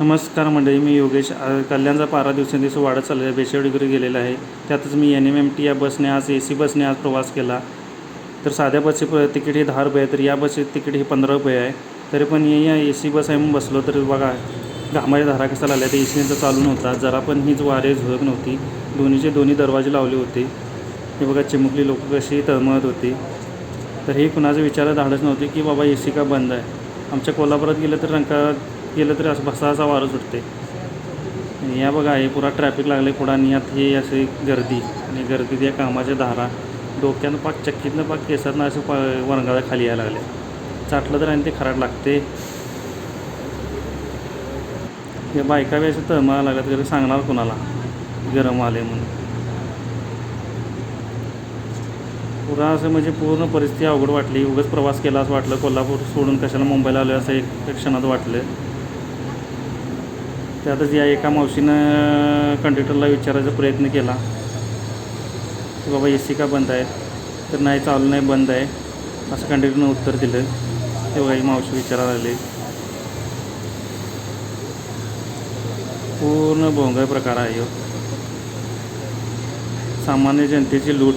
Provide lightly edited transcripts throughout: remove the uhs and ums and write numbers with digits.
नमस्कार मंडळी, मी योगेश. कल्याणचा पारा दिवसेंदिवस वाढत चाललेला आहे. 42 डिग्री गेलेला आहे. त्यातच मी NMMT या बसने आज AC बसने आज प्रवास केला. तर साध्या बसचे तिकीट हे 10 रुपये आहे, तर या बसचे तिकीट हे 15 रुपये आहे. तरी पण या AC बस आहे म्हणून बसलो, तर बघा घामाच्या धारा कसा लागल्या. ते AC चालू नव्हता, जरा पण हीच वारे झुळक नव्हती. दोन्ही दरवाजे लावले होते. हे बघा चिमुकली लोक कशी तळमळत होती. तर हे कुणाचं विचार धाडच नव्हते की बाबा AC का बंद आहे. आमच्या कोल्हापुरात गेलं तर गेलं तरी असं बसाचा वारं सुटते. या बघा हे पुरा ट्रॅफिक लागले पुढं, आणि यात हे असे गर्दी, आणि गर्दीत या कामाच्या धारा डोक्यानं पाक चक्कीतनं पाक केसातनं असं वरंगाळा खाली यायला लागले. चाटलं तर आणि ते खराट लागते. हे बायका बी असं तळमळायला लागत, तरी सांगणार कोणाला गरम आले म्हणून. पुरा असं म्हणजे पूर्ण परिस्थिती अवघड वाटली. उगाच प्रवास केला असं वाटलं. कोल्हापूर सोडून कशाला मुंबईला आलो असं एक क्षणात वाटलं. त्यातच या एका मावशीनं कंडक्टरला विचारायचा प्रयत्न केला की बाबा AC का बंद आहे. तर नाही, चालू नाही, बंद आहे असं कंडक्टरनं उत्तर दिलं. तेव्हा ही मावशी विचारायला आले. पूर्ण भोंगळ प्रकार आहे. सामान्य जनतेची लूट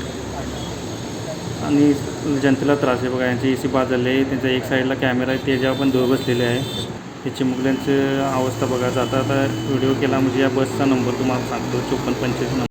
आणि जनतेला त्रास आहे. बघा यांचे AC बाद झाले. त्यांच्या एक साईडला कॅमेरा आहे, त्याच्यावर पण धूळ बसलेले आहे. हे चिमुकल्यांचं अवस्था बघा. आता व्हिडिओ केला म्हणजे या बसचा नंबर तुम्हाला सांगतो, 5425 नंबर.